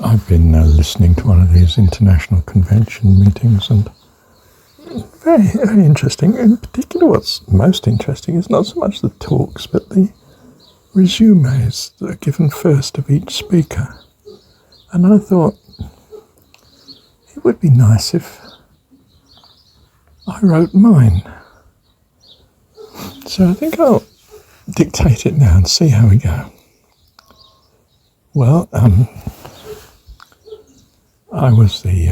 I've been listening to one of these international convention meetings, and very, very interesting. In particular, what's most interesting is not so much the talks, but the resumes that are given first of each speaker. And I thought it would be nice if I wrote mine. So I think I'll dictate it now and see how we go. Well, I was the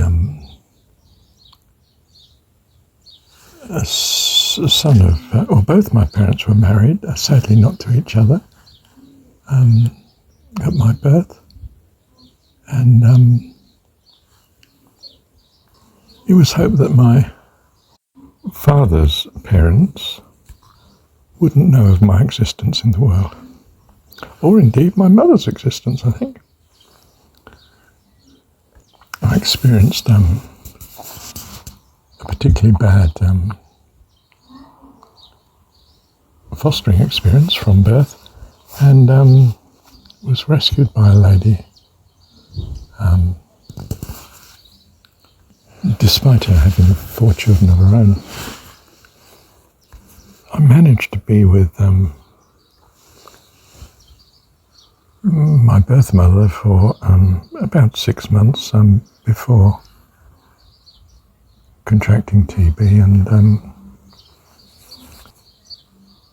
son of, well, both my parents were married, sadly not to each other, at my birth. And it was hoped that my father's parents wouldn't know of my existence in the world, or indeed my mother's existence, I think. I experienced a particularly bad fostering experience from birth, and was rescued by a lady, despite her having 4 children of her own. I managed to be with my birth mother for about 6 months before contracting TB, and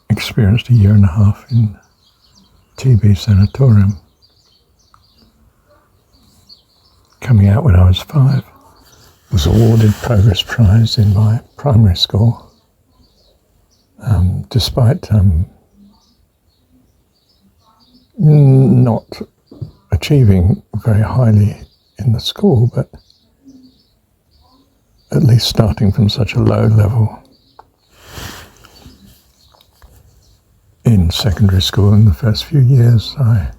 experienced a 1.5 years in TB sanatorium. Coming out when I was 5, was awarded Progress Prize in my primary school, despite not achieving very highly in the school, but at least starting from such a low level in secondary school in the first few years, I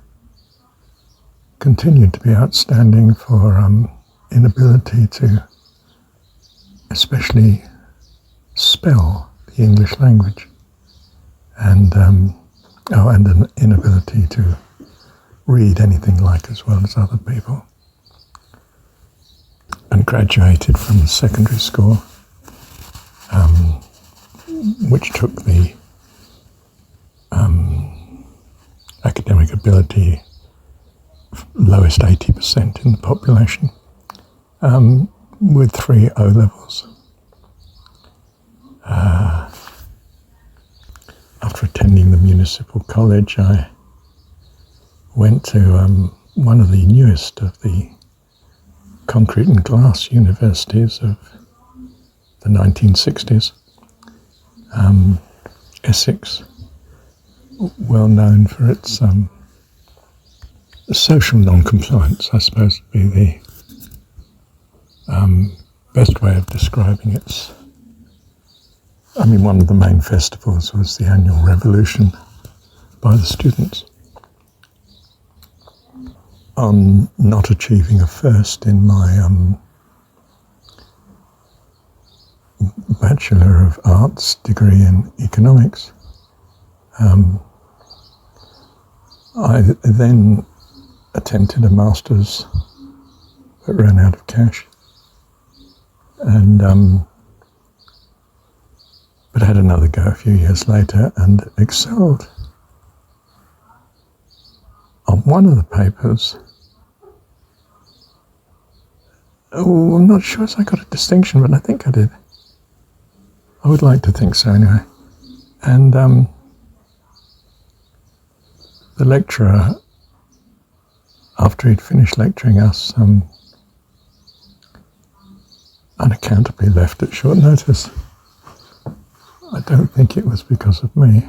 continued to be outstanding for inability to especially spell the English language, and an inability to read anything like as well as other people. And graduated from the secondary school, which took the academic ability lowest 80% in the population, with 3 O-levels. After attending the municipal college, I went to one of the newest of the concrete and glass universities of the 1960s, Essex, well known for its social non-compliance, I suppose would be the best way of describing its. One of the main festivals was the annual revolution by the students on not achieving a first in my Bachelor of Arts degree in economics. I then attempted a master's but ran out of cash, and but had another go a few years later and excelled. On one of the papers, I'm not sure if I got a distinction, but I think I did. I would like to think so anyway. And the lecturer, after he'd finished lecturing us, unaccountably left at short notice. I don't think it was because of me.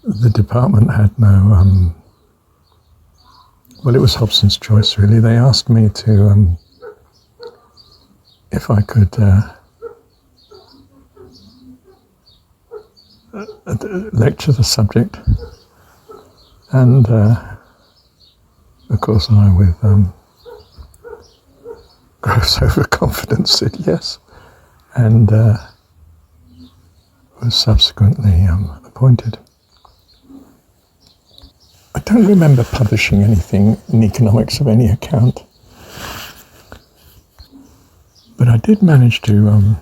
The department had no, well, it was Hobson's choice really. They asked me to, if I could lecture the subject, and of course I, with gross overconfidence, said yes, and was subsequently appointed. don't remember publishing anything in economics of any account. But I did manage to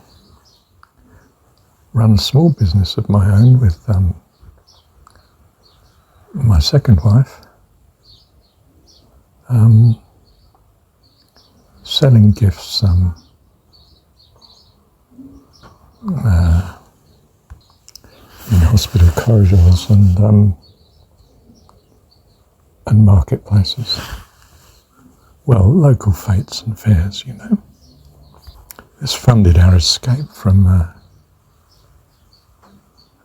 run a small business of my own with my second wife, selling gifts in hospital corridors and marketplaces. Well, local fetes and fairs, you know. This funded our escape from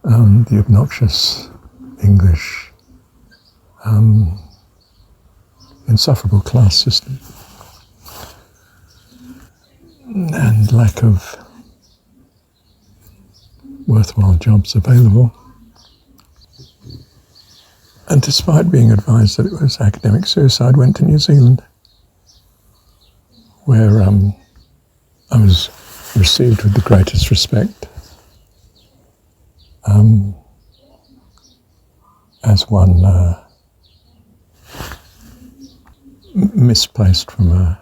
the obnoxious English insufferable class system and lack of worthwhile jobs available. And despite being advised that it was academic suicide, went to New Zealand, where I was received with the greatest respect, as one misplaced from a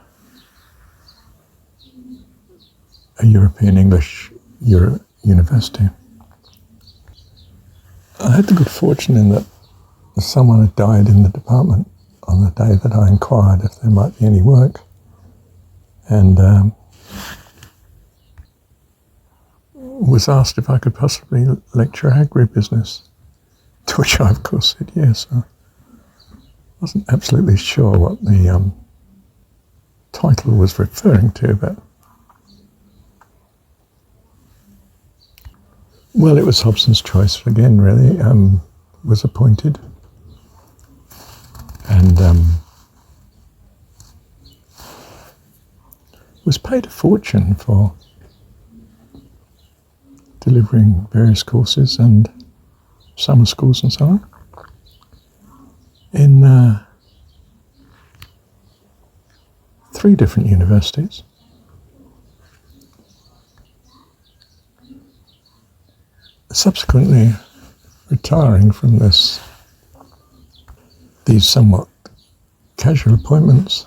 European English university. I had the good fortune in that someone had died in the department on the day that I inquired if there might be any work, and was asked if I could possibly lecture agribusiness, to which I of course said yes. I wasn't absolutely sure what the title was referring to, but well, it was Hobson's choice again, really. Was appointed, and was paid a fortune for delivering various courses and summer schools and so on in 3 different universities. Subsequently retiring from these somewhat casual appointments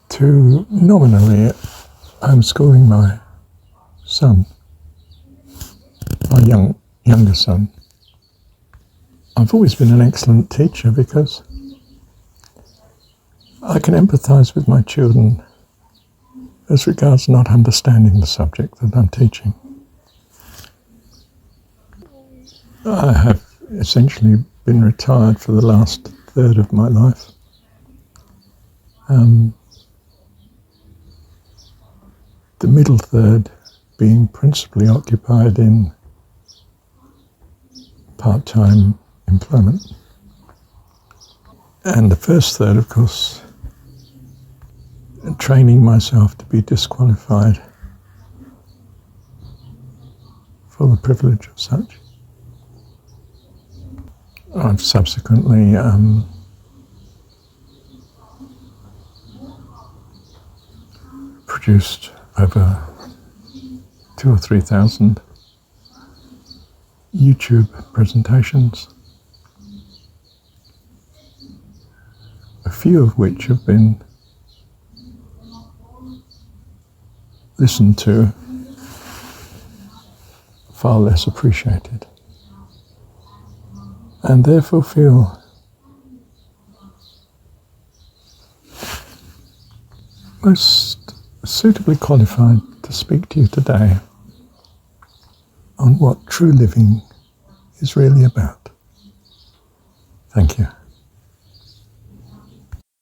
to nominally homeschooling my son, my younger son. I've always been an excellent teacher because I can empathise with my children as regards not understanding the subject that I'm teaching. I have essentially been retired for the last third of my life. The middle third being principally occupied in part-time employment. And the first third, of course, training myself to be disqualified for the privilege of such. I've subsequently produced over 2,000 or 3,000 YouTube presentations, a few of which have been listened to, far less appreciated, and therefore feel most suitably qualified to speak to you today on what true living is really about. Thank you.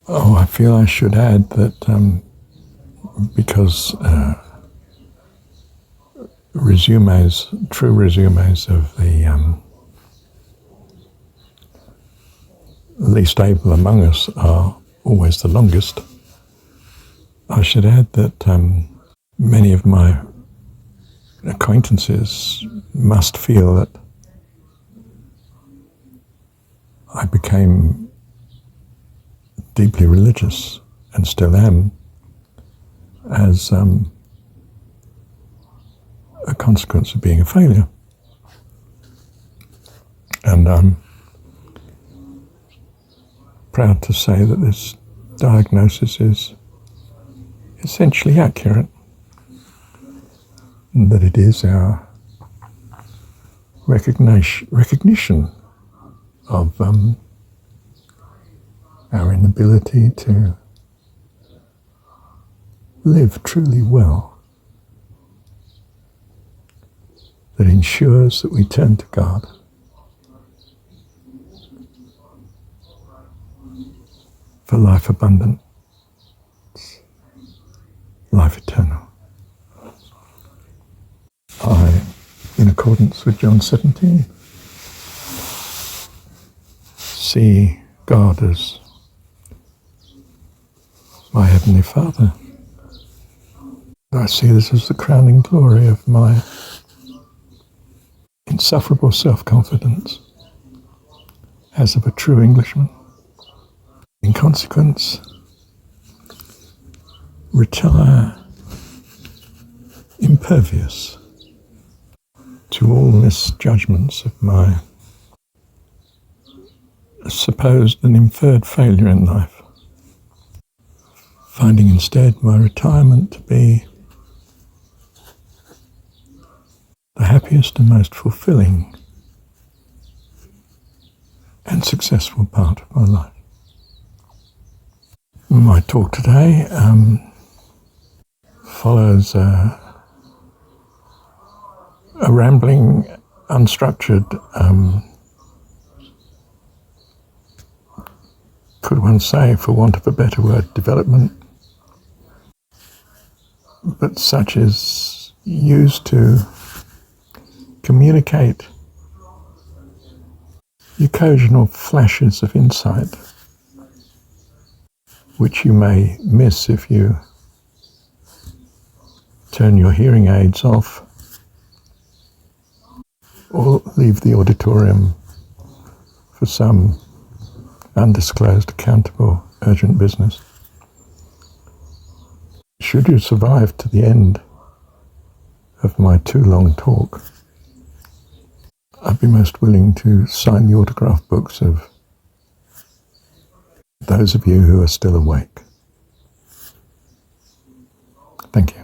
Oh, I feel I should add that because true resumes of the least able among us are always the longest, I should add that many of my acquaintances must feel that I became deeply religious, and still am, as a consequence of being a failure. And I'm proud to say that this diagnosis is essentially accurate, and that it is our recognition of our inability to live truly well that ensures that we turn to God for life abundant, life eternal. I, in accordance with John 17, see God as my Heavenly Father. I see this as the crowning glory of my insufferable self-confidence as of a true Englishman. In consequence, retire impervious to all misjudgments of my supposed and inferred failure in life, finding instead my retirement to be the happiest and most fulfilling and successful part of my life. My talk today follows a rambling, unstructured, could one say, for want of a better word, development, but such is used to communicate the occasional flashes of insight which you may miss if you turn your hearing aids off or leave the auditorium for some undisclosed, accountable, urgent business. Should you survive to the end of my too long talk, I'd be most willing to sign the autograph books of those of you who are still awake. Thank you.